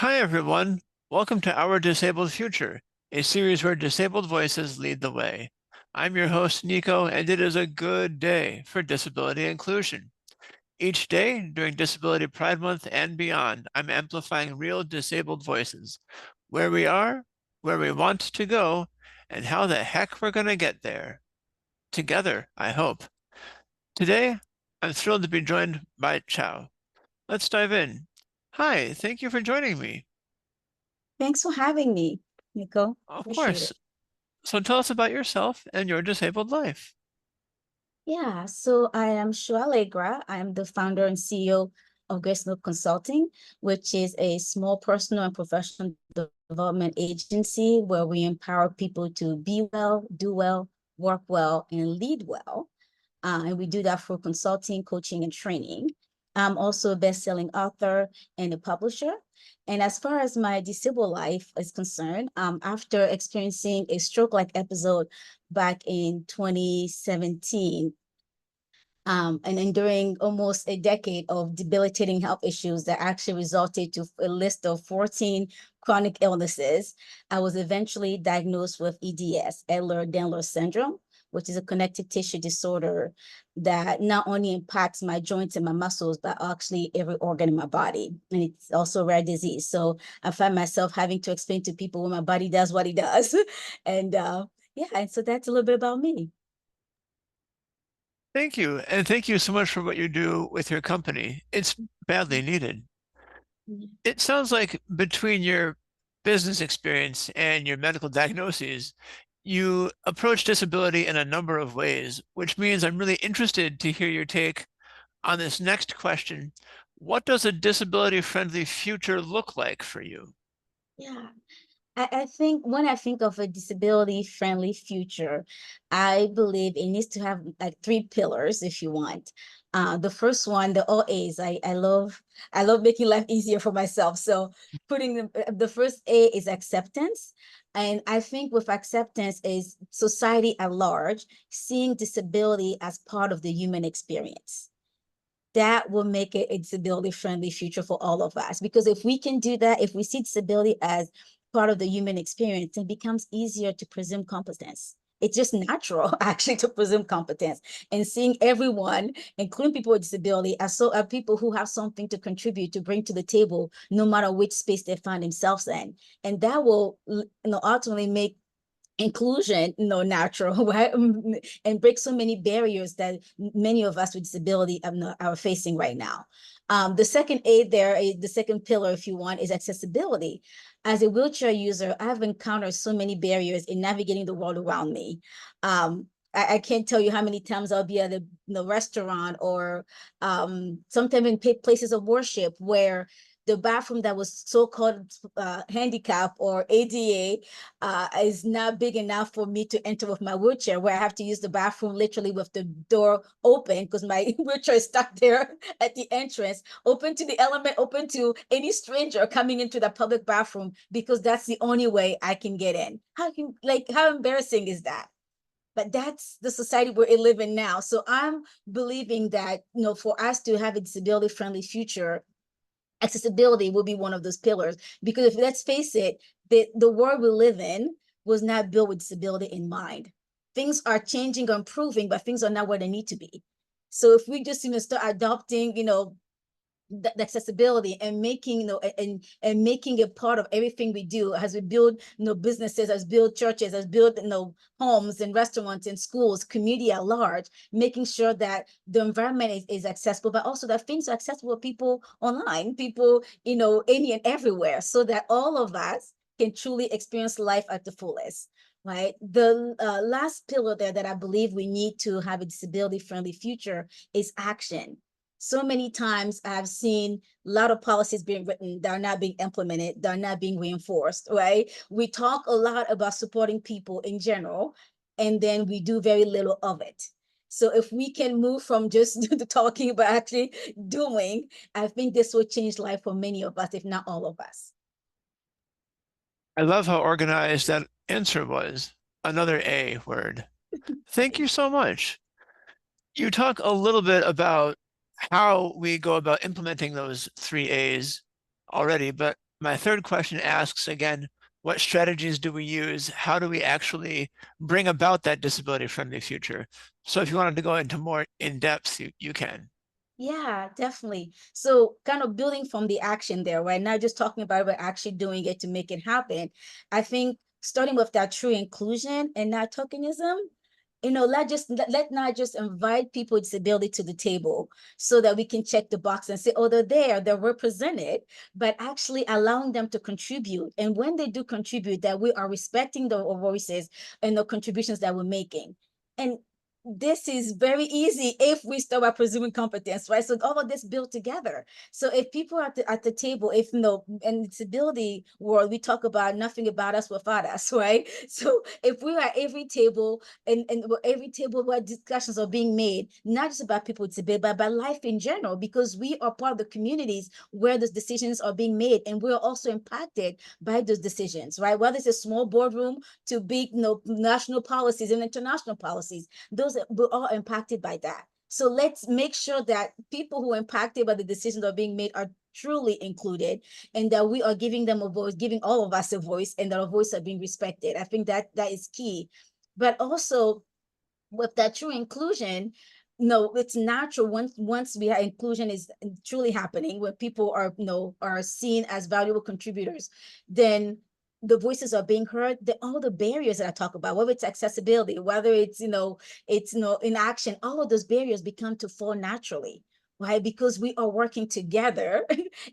Hi, everyone. Welcome to Our Disabled Future, a series where disabled voices lead the way. I'm your host, Nico, and it is a good day for disability inclusion. Each day during Disability Pride Month and beyond, I'm amplifying real disabled voices, where we are, where we want to go, and how the heck we're going to get there. Together, I hope. Today, I'm thrilled to be joined by Chou. Let's dive in. Hi, thank you for joining me. Thanks for having me, Nico. Of Appreciate course. it. So tell us about yourself and your disabled life. Yeah, so I am Chou Allegra. I am the founder and CEO of Grace Note Consulting, which is a small personal and professional development agency where we empower people to be well, do well, work well, and lead well. And we do that for consulting, coaching, and training. I'm also a best-selling author and a publisher. And as far as my disabled life is concerned, after experiencing a stroke-like episode back in 2017, and enduring almost a decade of debilitating health issues that actually resulted to a list of 14 chronic illnesses, I was eventually diagnosed with EDS, Ehlers-Danlos syndrome, which is a connective tissue disorder that not only impacts my joints and my muscles, but actually every organ in my body. And it's also a rare disease. So I find myself having to explain to people when my body does what it does. And yeah, and so that's a little bit about me. Thank you. And thank you so much for what you do with your company. It's badly needed. It sounds like between your business experience and your medical diagnoses, you approach disability in a number of ways, which means I'm really interested to hear your take on this next question. What does a disability-friendly future look like for you? Yeah. I think when I think of a disability friendly future, I believe it needs to have like three pillars if you want. The first one, the all A's. I love making life easier for myself. So putting the first A is acceptance. And I think with acceptance is society at large seeing disability as part of the human experience. That will make it a disability friendly future for all of us. Because if we can do that, if we see disability as part of the human experience, it becomes easier to presume competence. It's just natural, actually, to presume competence. And seeing everyone, including people with disability, as people who have something to contribute, to bring to the table, no matter which space they find themselves in. And that will, ultimately make inclusion natural, right? And break so many barriers that many of us with disability are facing right now. The second A there, the second pillar, if you want, is accessibility. As a wheelchair user, I've encountered so many barriers in navigating the world around me. I can't tell you how many times I'll be at a restaurant or sometimes in places of worship where the bathroom that was so-called handicap or ADA is not big enough for me to enter with my wheelchair, where I have to use the bathroom literally with the door open because my wheelchair is stuck there at the entrance, open to the element, open to any stranger coming into the public bathroom because that's the only way I can get in. How embarrassing is that? But that's the society we're living now. So I'm believing that, for us to have a disability friendly future, accessibility will be one of those pillars. Because if let's face it, the world we live in was not built with disability in mind. Things are changing or improving, but things are not where they need to be. So if we just start adopting, the accessibility and making and making it part of everything we do as we build businesses, as build churches, as build homes and restaurants and schools, community at large, making sure that the environment is accessible, but also that things are accessible to people online, people any and everywhere, so that all of us can truly experience life at the fullest. Right. The last pillar there that I believe we need to have a disability friendly future is action. So many times I've seen a lot of policies being written that are not being implemented, that are not being reinforced, right? We talk a lot about supporting people in general, and then we do very little of it. So if we can move from just talking but actually doing, I think this will change life for many of us, if not all of us. I love how organized that answer was. Another A word. Thank you so much. You talk a little bit about how we go about implementing those three A's already, but My third question asks again, what strategies do we use? How do we actually bring about that disability friendly future? So if you wanted to go into more in depth, you can. Yeah, definitely. So kind of building from the action there, right? Not just talking about it, but actually doing it to make it happen. I think starting with that true inclusion and not tokenism, let not just invite people with disability to the table so that we can check the box and say, oh, they're represented, but actually allowing them to contribute. And when they do contribute, that we are respecting the voices and the contributions that we're making. And this is very easy if we start by presuming competence, right? So all of this built together. So if people are at the table, if in disability world, we talk about nothing about us without us, right? So if we are at every table and every table where discussions are being made, not just about people with disability, but about life in general, because we are part of the communities where those decisions are being made, and we're also impacted by those decisions, right? Whether it's a small boardroom to big, national policies and international policies, those we're all impacted by that. So let's make sure that people who are impacted by the decisions that are being made are truly included, and that we are giving them a voice, giving all of us a voice, and that our voice are being respected. I think that is key. But also with that true inclusion, no, it's natural once we have inclusion is truly happening, when people are are seen as valuable contributors, then the voices are being heard. All the barriers that I talk about, whether it's accessibility, whether it's in action, all of those barriers become to fall naturally, right? Because we are working together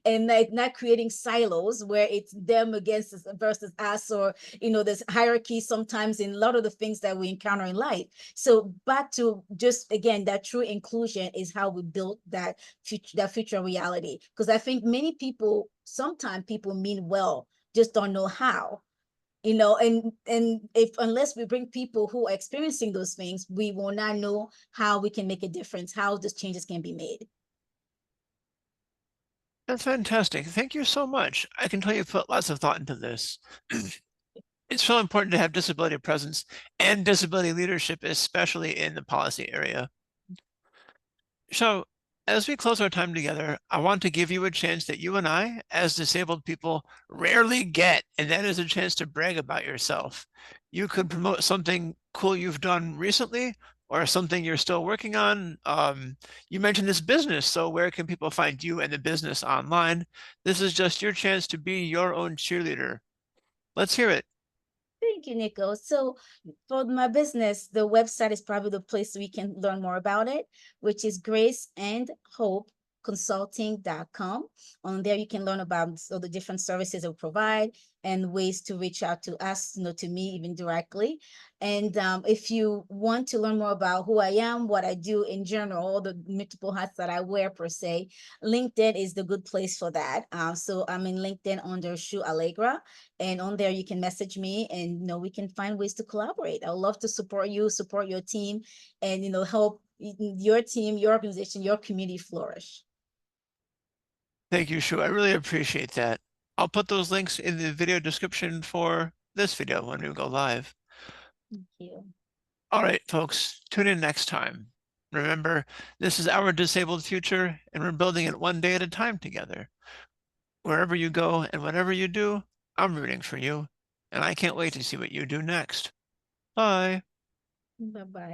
and not creating silos where it's them against us versus us, or there's hierarchy sometimes in a lot of the things that we encounter in life. So back to just again, that true inclusion is how we build that future reality. Because I think many people, sometimes people mean well, just don't know how. And if unless we bring people who are experiencing those things, we will not know how we can make a difference, how those changes can be made. That's fantastic. Thank you so much. I can tell you put lots of thought into this. It's so important to have disability presence and disability leadership, especially in the policy area. So, as we close our time together, I want to give you a chance that you and I, as disabled people, rarely get, and that is a chance to brag about yourself. You could promote something cool you've done recently or something you're still working on. You mentioned this business, so where can people find you and the business online? This is just your chance to be your own cheerleader. Let's hear it. Thank you, Nico. So for my business, the website is probably the place we can learn more about it, which is graceandhopeconsulting.com. On there, you can learn about the different services we provide and ways to reach out to us, to me even directly. And if you want to learn more about who I am, what I do in general, all the multiple hats that I wear per se, LinkedIn is the good place for that. So I'm in LinkedIn under Chou Allegra, and on there you can message me, and we can find ways to collaborate. I would love to support you, support your team, and help your team, your organization, your community flourish. Thank you, Shu. I really appreciate that. I'll put those links in the video description for this video when we go live. Thank you. All right, folks, tune in next time. Remember, this is our disabled future, and we're building it one day at a time together. Wherever you go and whatever you do, I'm rooting for you, and I can't wait to see what you do next. Bye. Bye bye.